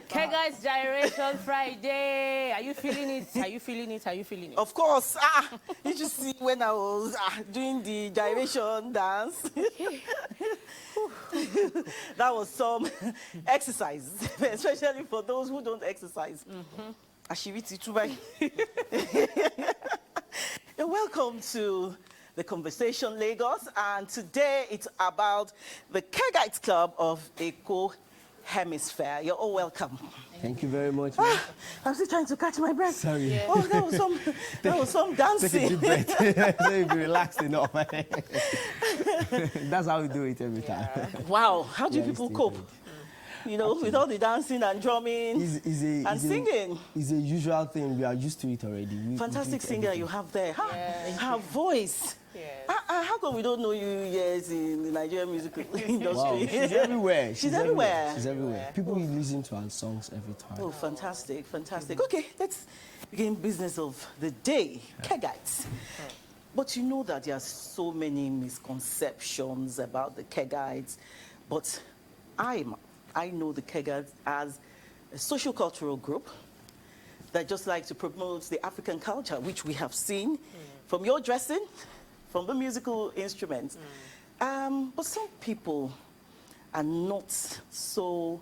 Kegites Gyration Friday. Are you feeling it? Are you feeling it? Are you feeling it? Of course. You should see when I was doing the gyration dance. That was some exercise, especially for those who don't exercise. Ashiriti Tubai. You're welcome to the Conversation Lagos, and today it's about the Kegites Club of Eco Hemisphere. You're all welcome. Thank you very much. I'm still trying to catch my breath. Sorry. Yeah. Oh, that was some dancing. Take a deep breath. So you'll be relaxed enough. That's how we do it every time. Wow, how do people cope? You know, with all the dancing and drumming and singing. It's a usual thing. We are used to it already. Fantastic singer you have there. Her voice. Yes. How come we don't know you in the Nigerian musical industry? Wow, she's everywhere. She's everywhere. She's everywhere. People listen to her songs every time. Oh, fantastic, fantastic. Okay, let's begin business of the day. Kegites. But you know that there are so many misconceptions about the Kegites. But I know the Kegites as a social-cultural group that just like to promote the African culture, which we have seen from your dressing, from the musical instruments. But some people are not so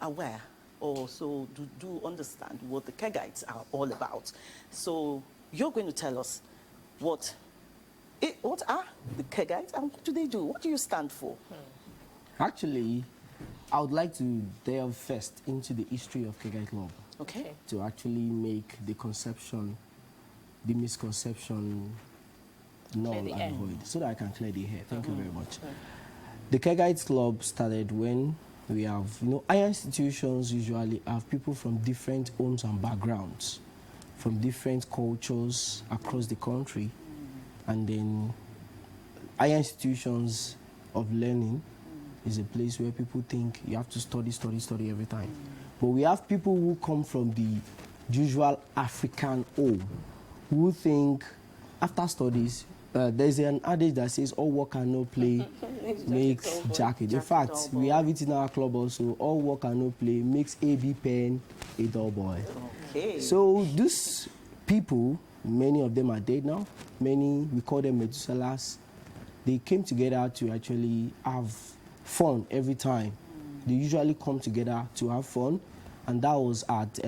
aware or so do understand what the Kegites are all about. So you're going to tell us what are the Kegites and what do they do? What do you stand for? Actually, I would like to delve first into the history of Kegite Club. Okay. To actually make the misconception null and void, so that I can clear the air. Thank you very much. The Kegites Club started when we have, higher institutions usually have people from different homes and backgrounds, from different cultures across the country, and then higher institutions of learning is a place where people think you have to study every time. But we have people who come from the usual African home who think after studies, there's an adage that says all work and no play makes jacket. In fact, we have it in our club also, all work and no play makes A.B. Pen a dull boy. Okay. So these people, many of them are dead now. Many, we call them Methuselahs. They came together to actually have fun every time. They usually come together to have fun, and that was at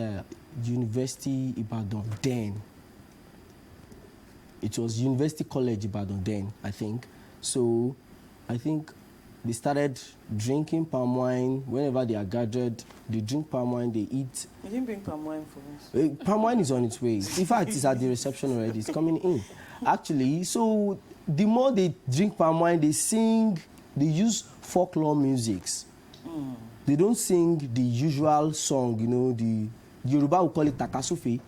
University Ibadan then. It was University College Ibadan then, I think. So I think they started drinking palm wine. Whenever they are gathered, they drink palm wine, they eat. You didn't bring palm wine for us. Palm wine is on its way. In fact, it's at the reception already. It's coming in. Actually, so the more they drink palm wine, they sing, they use folklore musics. They don't sing the usual song, the Yoruba will call it takasufe.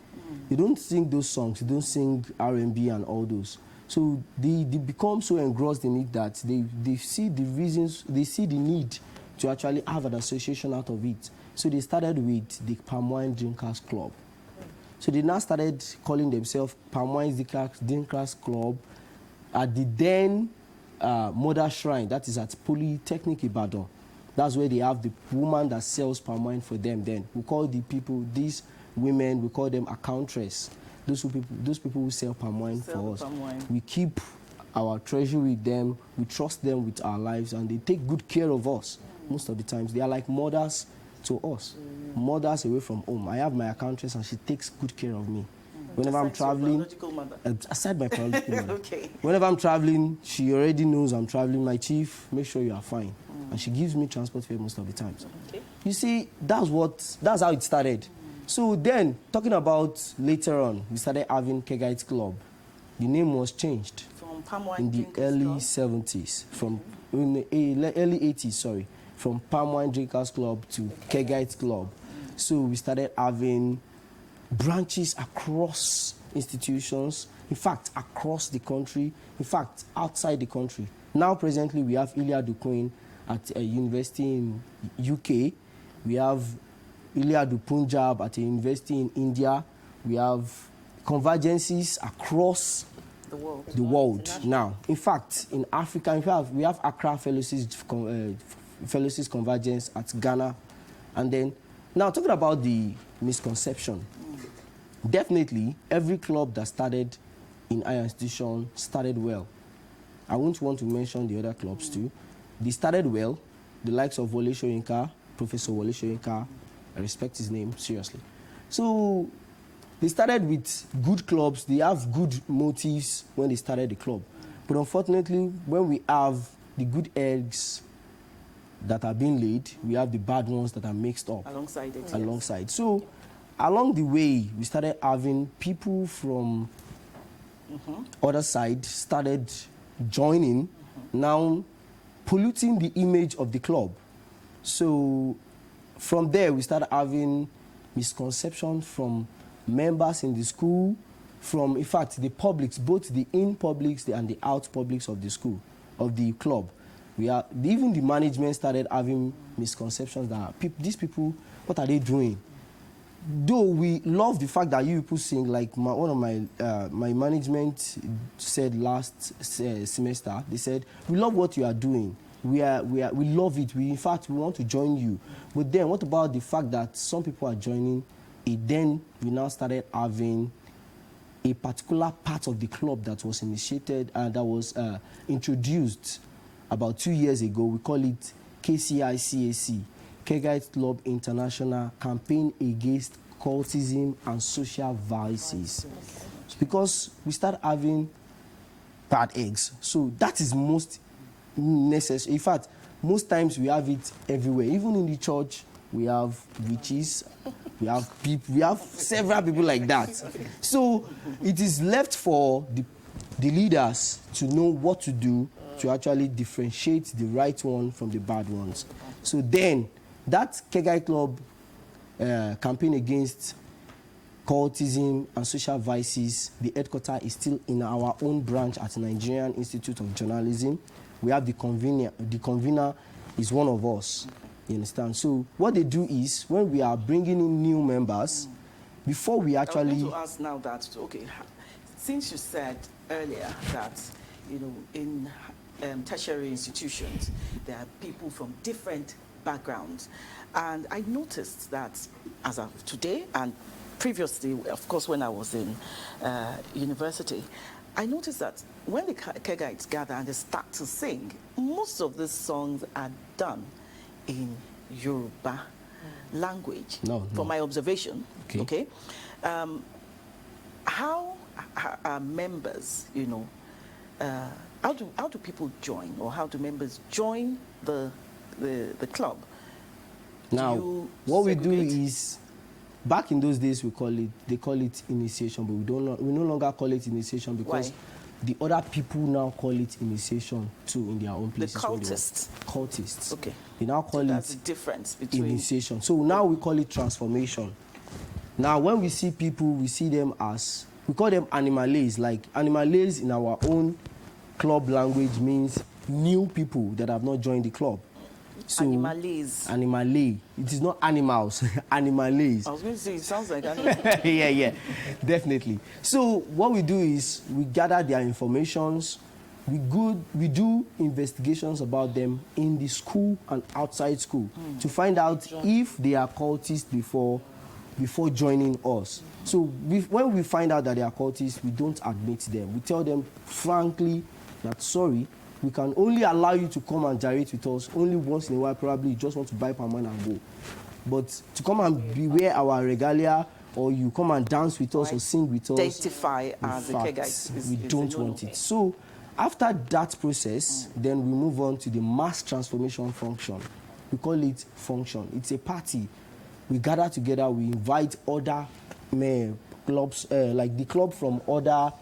They don't sing those songs. They don't sing R&B and all those. So they become so engrossed in it that they see the reasons, they see the need to actually have an association out of it. So they started with the Palm Wine Drinkers Club. So they now started calling themselves Palm Wine Drinkers Club at the then Mother Shrine, that is at Polytechnic Ibadan. That's where they have the woman that sells palm wine for them then. We call the people, these women, we call them accountress. Those people who sell palm wine for us. We keep our treasure with them, we trust them with our lives, and they take good care of us. Most of the times, they are like mothers to us. Mothers away from home. I have my accountress and she takes good care of me. Whenever I'm traveling, aside my biological mother. Okay. Whenever I'm traveling, she already knows I'm traveling. My chief, make sure you are fine. And she gives me transport fare most of the times. Okay. You see, that's how it started. So then, talking about later on, we started having Kegites Club. The name was changed From Palm Wine in the early 70s, in the early 80s, sorry, from Palm Wine Drinkers Club to Kegites Club. So we started having branches across institutions, in fact, across the country, in fact, outside the country. Now, presently, we have Iliadu Queen at a university in UK. We have Iliadu Punjab at a university in India. We have convergences across The world. Now, in fact, in Africa, we have Accra Fellowships Convergence at Ghana. And then, now talking about the misconception, definitely every club that started in higher institution started well. I won't want to mention the other clubs too. They started well, the likes of Wole Soyinka, Professor Wole Soyinka, I respect his name, seriously. So, they started with good clubs, they have good motives when they started the club. But unfortunately, when we have the good eggs that are being laid, we have the bad ones that are mixed up. Alongside it, Alongside. Yes. So, along the way, we started having people from other side started joining, now polluting the image of the club. So, from there, we started having misconceptions from members in the school, from, in fact, the publics, both the in publics and the out publics of the school, of the club. Even the management started having misconceptions that these people, what are they doing? Though we love the fact that you people sing, like one of my management said last semester, they said, we love what you are doing. We love it. In fact, we want to join you. But then what about the fact that some people are joining? Then we now started having a particular part of the club that was initiated and that was introduced about 2 years ago. We call it KCICAC, KES Club International Campaign Against Cultism and Social Vices. Because we start having bad eggs. So that is most necessary. In fact, most times we have it everywhere. Even in the church, we have witches, we have several people like that. So it is left for the leaders to know what to do to actually differentiate the right one from the bad ones. So then, that Kegites Club campaign against cultism and social vices, the headquarters is still in our own branch at Nigerian Institute of Journalism. We have the convener. The convener is one of us. You understand? So what they do is, when we are bringing in new members, before we actually... I want to ask now that, okay, since you said earlier that, you know, in tertiary institutions, there are people from different backgrounds. And I noticed that as of today and previously, of course, when I was in university, I noticed that when the Kegites gather and they start to sing, most of the songs are done in Yoruba language. No. From my observation, okay? How are members, you know, how do people join, or how do members join the club? Now, what we do is, back in those days, they call it initiation, but we no longer call it initiation because the other people now call it initiation too in their own places. The cultists. Cultists. Okay. They now call that's it the difference between initiation. So now we call it transformation. Now, when we see people, we see them as, we call them animales. Like animales in our own club language means new people that have not joined the club. So, animales. Animale. It is not animals. Animales. I was going to say, it sounds like animals. yeah, definitely. So what we do is we gather their informations. We do investigations about them in the school and outside school to find out if they are cultists before joining us. So when we find out that they are cultists, we don't admit them. We tell them frankly that, sorry, we can only allow you to come and gyrate with us only once in a while. Probably you just want to buy per man and go. But to come and wear our regalia, or you come and dance with us or sing with us, identify as the Kegites. We don't want it. So after that process, then we move on to the mass transformation function. We call it function. It's a party. We gather together, we invite other clubs, like the club from other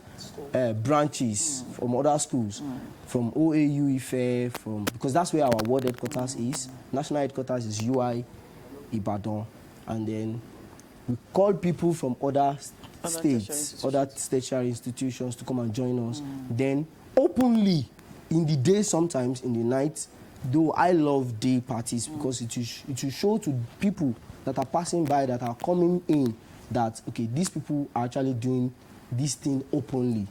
branches, from other schools, from OAU, IFE, because that's where our world headquarters is. National headquarters is UI, Ibadan. And then we call people from other states, other tertiary institutions to come and join us. Then openly, in the day, sometimes in the night, though I love day parties because it will show to people that are passing by, that are coming in, that, okay, these people are actually doing this thing openly.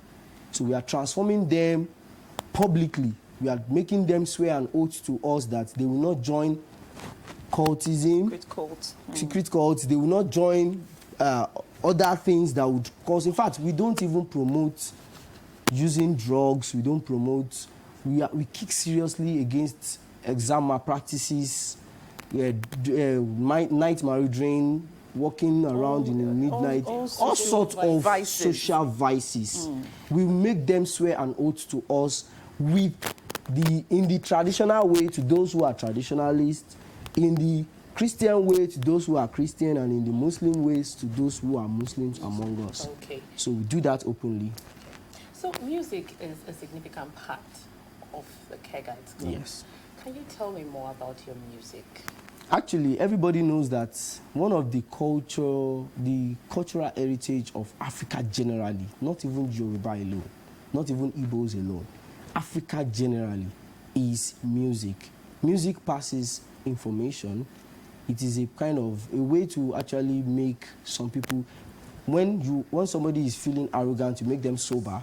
So we are transforming them publicly. We are making them swear an oath to us that they will not join cultism, secret cults. They will not join other things that would cause. In fact, we don't even promote using drugs. We don't promote. We kick seriously against exam malpractices, night marriage, walking around in the midnight, all sorts of social vices. We make them swear an oath to us in the traditional way to those who are traditionalists, in the Christian way to those who are Christian, and in the Muslim ways to those who are Muslims among us. Okay. So we do that openly. So music is a significant part of the Kegites Club. Yes. Can you tell me more about your music? Actually, everybody knows that one of the cultural heritage of Africa generally, not even Yoruba alone, not even Igbos alone, Africa generally is music. Music passes information. It is a kind of a way to actually make some people, when somebody is feeling arrogant, you make them sober.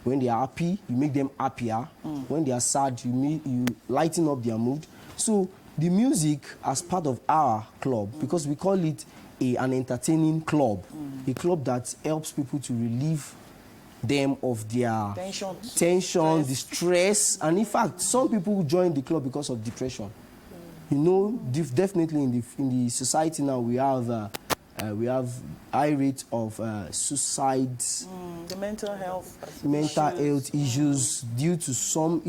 When they are happy, you make them happier. When they are sad, you lighten up their mood. So the music, as part of our club, because we call it an entertaining club, a club that helps people to relieve them of their tension, the stress, and in fact, some people join the club because of depression. You know, definitely in the society now we have high rate of suicides, the mental health issues due to some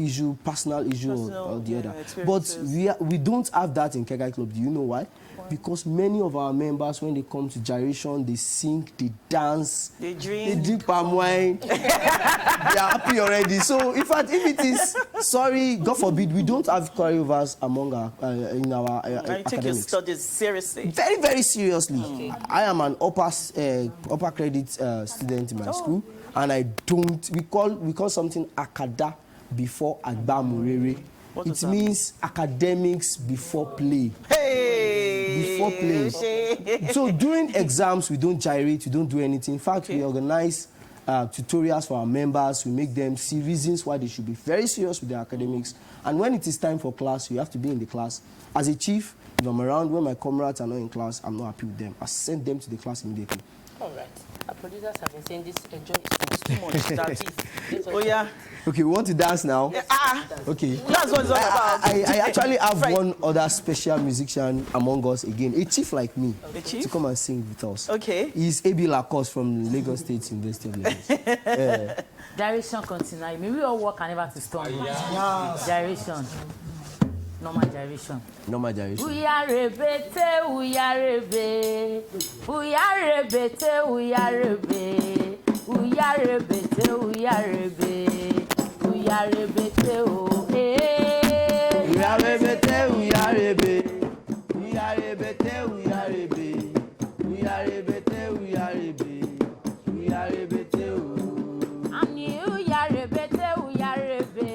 personal issue or the other. But we don't have that in Kegites Club. Do you know why? Because many of our members, when they come to Gyration, they sing, they dance, they drink palm wine, they are happy already. So, in fact, if it is, sorry, God forbid, we don't have carryovers among in our academics. I take your studies seriously. Very, very seriously. Okay. I am an upper credit student in my school, and I don't. We call something akada before agba murere. It means academics before play. Before playing. So during exams, we don't gyrate, we don't do anything. In fact, we organize tutorials for our members. We make them see reasons why they should be very serious with their academics. And when it is time for class, you have to be in the class. As a chief, if I'm around, when my comrades are not in class, I'm not happy with them. I send them to the class immediately. All right. Our producers have been saying this enjoy is too much. Oh, yeah. Okay, we want to dance now? Okay. That's what it's all about. I actually have one other special musician among us again, a chief like me, to come and sing with us. Okay. He's A.B. Lacoste from Lagos State University of Lagos. Gyration continue. Maybe we all work and never to stop. Gyration. Normal gyration. Normal gyration. Uyarebete, uyarebete, uyarebete, uyarebete, uyarebete, uyarebete, uyarebete, oh eh. Uyarebete, uyarebete, uyarebete, uyarebete, uyarebete, uyarebete, uyarebete, oh. Ani uyarebete, uyarebete,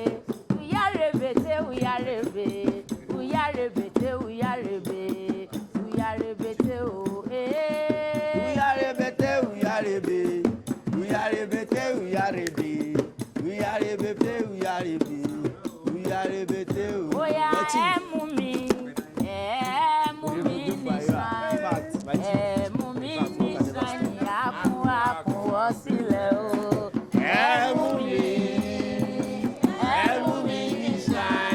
uyarebete, uyarebete. Uyarebete, uyarebete, oh eh. Uyarebete, uyarebete, uyarebete, uyarebete, uyarebete, uyarebete, uyarebete, oh. Oya emu mi nishan, ni akun osile o. Emu mi nishan.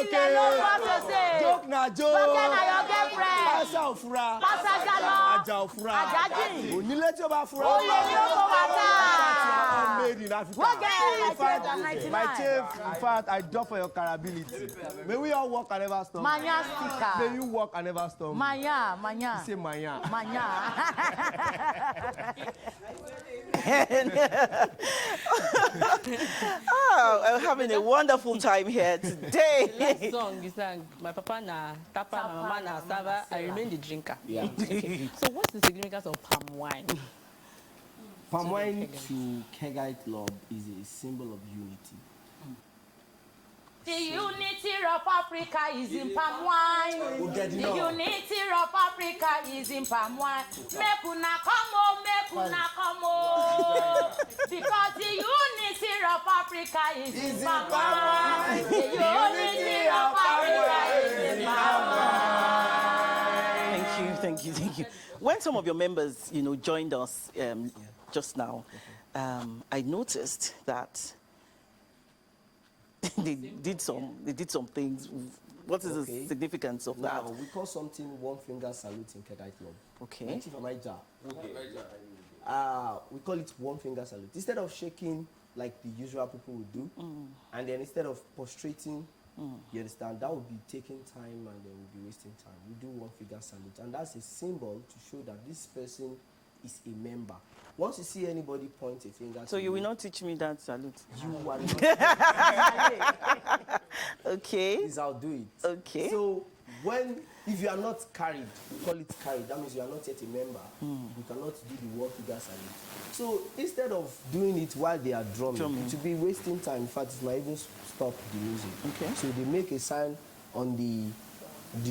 okay. Joke na joke. Joke na your girlfriend. Pasa ofura. Pasa jalo. Aja ofura. Ajaji. Onílé tí ó bá fura. Olè ni ó kó wa ká. All made in Africa. In fact, my chief, in fact, I job for your carability. May we all work and never stop. Manya sticker. May you work and never stop. Manya. You say manya. I'm having a wonderful time here today. Last song you sang, my papa na tapa, my mama na sava, I remain the drinker. Yeah. Okay. So what's the significance of palm wine? Palm wine to Kegite Club is a symbol of unity. The unity of Africa is in palm wine. The unity of Africa is in palm wine. Make una come on. Because the unity of Africa is in palm wine. The unity of Africa is in palm wine. Thank you. When some of your members, joined us just now, I noticed that they did some things. What is the significance of that? Now, we call something one finger salute in Kegite Club. Okay. We call it one finger salute. Instead of shaking like the usual people would do, and then instead of prostrating, you understand, that would be taking time and then we'll be wasting time. We do one finger salute, and that's a symbol to show that this person is a member. Once you see anybody point a finger So to you will not teach me that salute? You are not. Okay. Please, I'll do it. Okay. So if you are not carried, we call it carried, that means you are not yet a member. You cannot do the one finger salute. So instead of doing it while they are drumming, to be wasting time, in fact, it might even stop the music. Okay. So they make a sign on the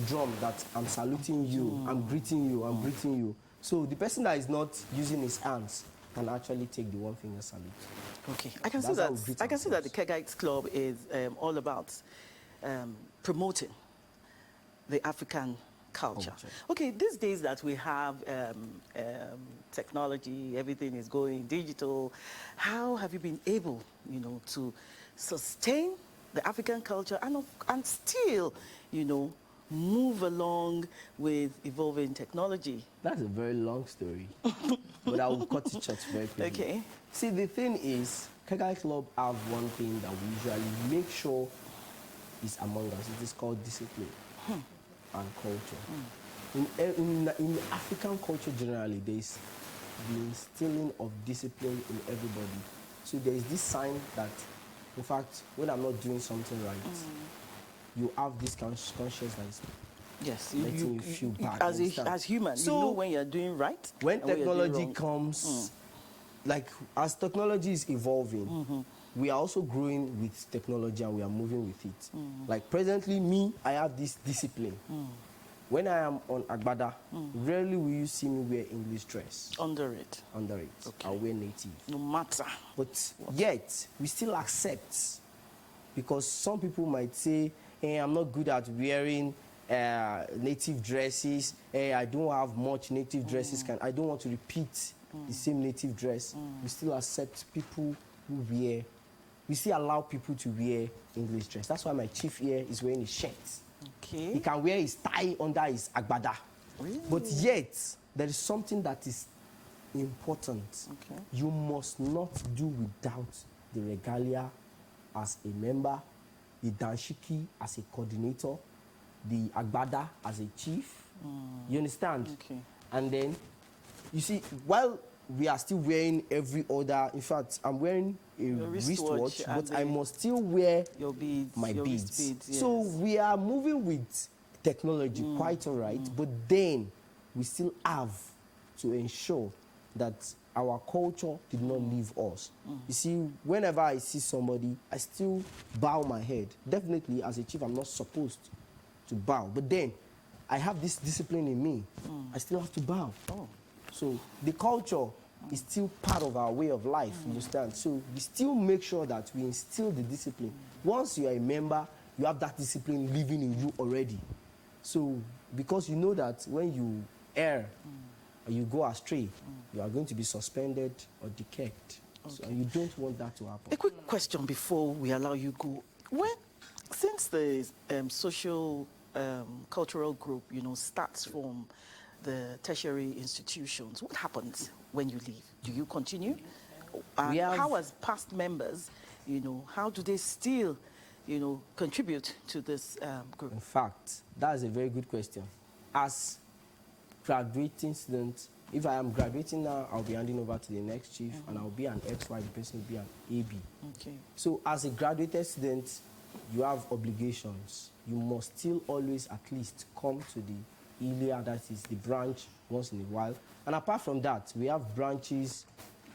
drum that I'm saluting you, I'm greeting you, I'm greeting you. So the person that is not using his hands can actually take the one finger salute. Okay, I can see that the Kegites Club is all about promoting the African culture. Okay, these days that we have technology, everything is going digital. How have you been able, to sustain the African culture and still, move along with evolving technology? That's a very long story, but I will cut it short very quickly. Okay. See, the thing is, Kegite Club have one thing that we usually make sure is among us. It is called discipline and culture. In African culture generally, there is the instilling of discipline in everybody. So there is this sign that, in fact, when I'm not doing something right, you have this conscience that is letting you feel bad. As human, so you know when you're doing right. When technology comes, like as technology is evolving, we are also growing with technology and we are moving with it. Like presently, I have this discipline. When I am on Agbada, rarely will you see me wear English dress. Under it. Okay. I wear native. No matter. But yet, we still accept, because some people might say, hey, I'm not good at wearing native dresses. Hey, I don't have much native dresses. I don't want to repeat the same native dress. We still accept people who wear. We still allow people to wear English dress. That's why my chief here is wearing his shirt. Okay. He can wear his tie under his agbada. Really? But yet, there is something that is important. Okay. You must not do without the regalia as a member, the danshiki as a coordinator, the agbada as a chief. You understand? Okay. And then, you see, while we are still wearing every other, in fact, I'm wearing a wristwatch, but I must still wear your beads, my your beads. Yes. So we are moving with technology, quite all right, but then we still have to ensure that our culture did not leave us. You see, whenever I see somebody, I still bow my head. Definitely, as a chief, I'm not supposed to bow, but then I have this discipline in me. I still have to bow. So the culture is still part of our way of life, you understand? So we still make sure that we instill the discipline. Once you are a member, you have that discipline living in you already. So because you know that when you err or you go astray, you are going to be suspended or decacked. So, and you don't want that to happen. A quick question before we allow you go. When since the social cultural group, starts from the tertiary institutions, what happens when you leave? Do you continue? And how as past members, how do they still, contribute to this group? In fact, that's a very good question. As graduating students, if I am graduating now, I'll be handing over to the next chief, and I'll be an XY, the person will be an AB. Okay. So as a graduated student, you have obligations. You must still always at least come to the ILEA, that is the branch, once in a while. And apart from that, we have branches,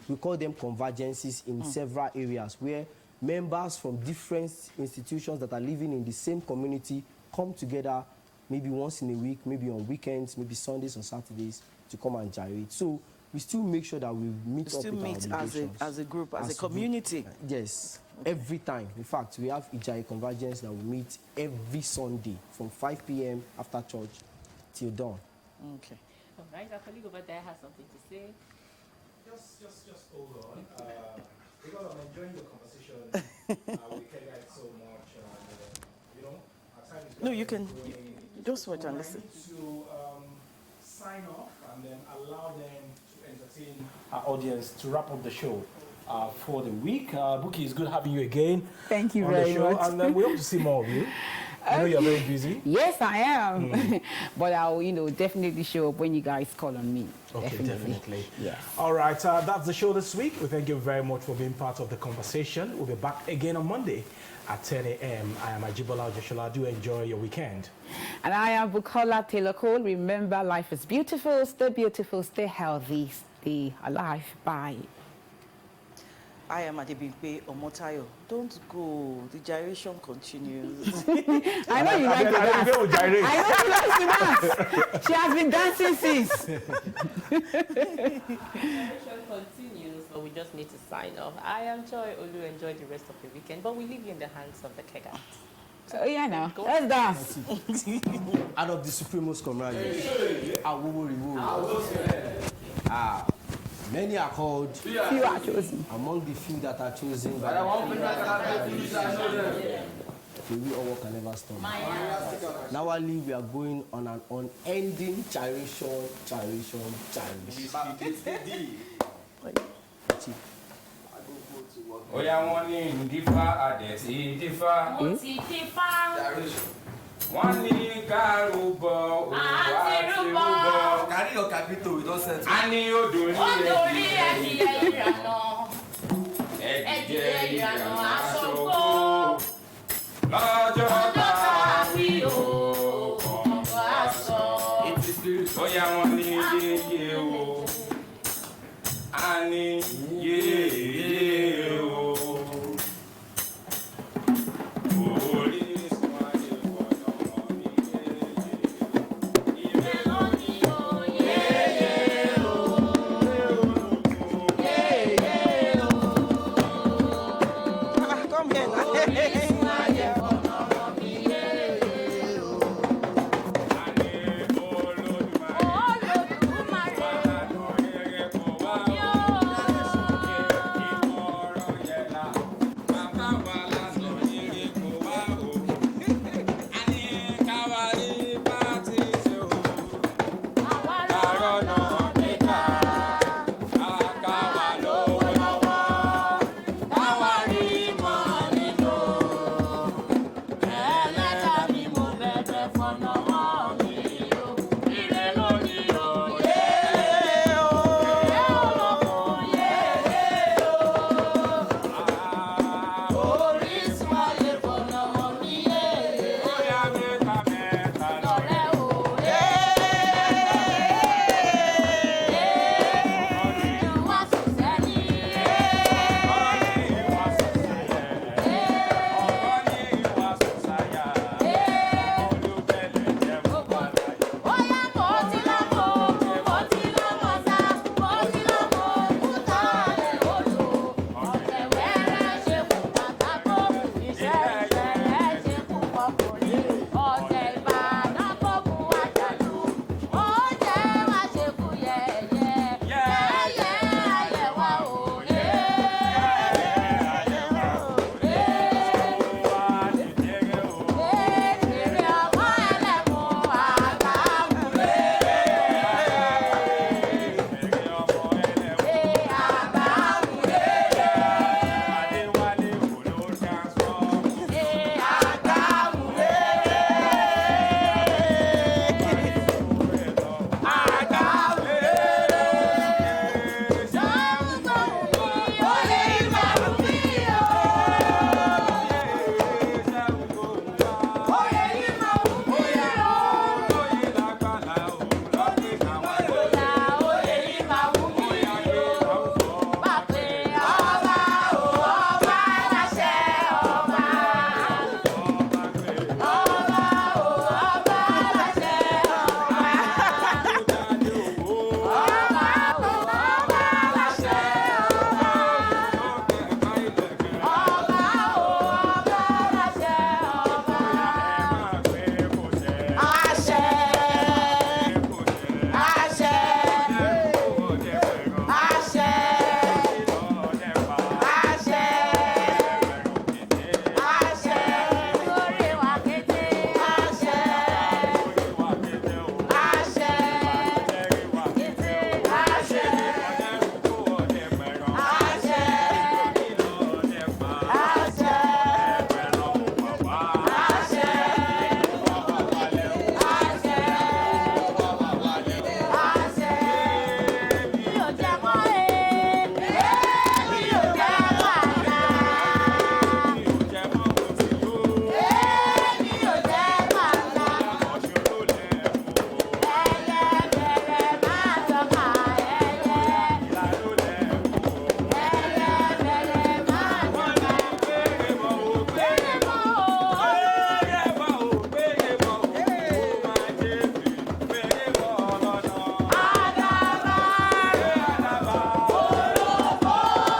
we call them convergences in several areas where members from different institutions that are living in the same community come together maybe once in a week, maybe on weekends, maybe Sundays or Saturdays to come and gyrate. So we still make sure that we meet up with our obligations. As a group, as a community. Yes, every time. In fact, we have Ijai Convergence that we meet every Sunday from 5 p.m. after church till dawn. Okay. All right, our colleague over there has something to say. Just hold on. Because I'm enjoying the conversation with Kegites so much. At times No, you can just watch and listen. To sign off and then allow them to entertain our audience to wrap up the show for the week. Buki, it's good having you again. Thank you on very the show, much. and we hope to see more of you. I know you're very busy. Yes, I am. But I'll, definitely show up when you guys call on me. Okay, definitely. Yes. All right, that's the show this week. We thank you very much for being part of the conversation. We'll be back again on Monday at 10 a.m. I am Ajibola Ojoshola. Do enjoy your weekend. And I am Bukola Taylor Cole. Remember, life is beautiful, stay healthy, stay alive. Bye. I am Adebimpe Omotayo. Don't go. The gyration continues. I know you like to dance. I know she likes to dance. She has been dancing since. Gyration continues, but we just need to sign off. I am Joy Olu. Enjoy the rest of the weekend, but we leave you in the hands of the Kegites. So, yeah, now, let's dance. Out of the Supremos camaraderie. Many are called, Few are chosen. among the few that are chosen by the we all work and never stop. Now we are going on an unending gyration. Oya wọ́n ní ndífá àdẹ̀tí dífá. Mo ti dífá. Wọ́n ní ká rúbọ òwò àti rúbọ. Carry your capital, we don't send. A ní odò Odòrí ní ẹ̀dìyẹ ìrànà. ẹ̀dìyẹ ìrànà aṣọ́gbó. lọ́jọ́ Ọjọ́ bá tá a wí o, ọ̀pọ̀ aṣọ. Oya wọ́n ní yéyé o. A ní yéyé o. Orísun ayé gbọ́dọ̀ mọ̀ ní yéyé. Ire Lónìí o, yéyé o, yéyé o. Come here now. Orísun ayé gbọ́dọ̀ mọ̀ ní yéyé o. A ní Olódùmarè. Olódùmarè Alánú rere kò wá o. yóò. Ìmọ̀ràn yẹn là. Bàbá wa lásán rere kò wá o. A ní káwa rí bá ti ṣe o. Àwa Àárọ̀ lọ́nà náà gbégbá. káwa lówó lọ́wọ́. Káwa rí mọ́ nílò. Ẹlẹ́dàá mi mo bẹ̀bẹ̀ fọ̀nà mọ́ mi o. Ire lónìí o, yéé o. Yéé olókun, yéé o. Orísun ayé fọ̀nà mọ́ mi, yéé. Bóyá mẹ́ta mẹ́ta.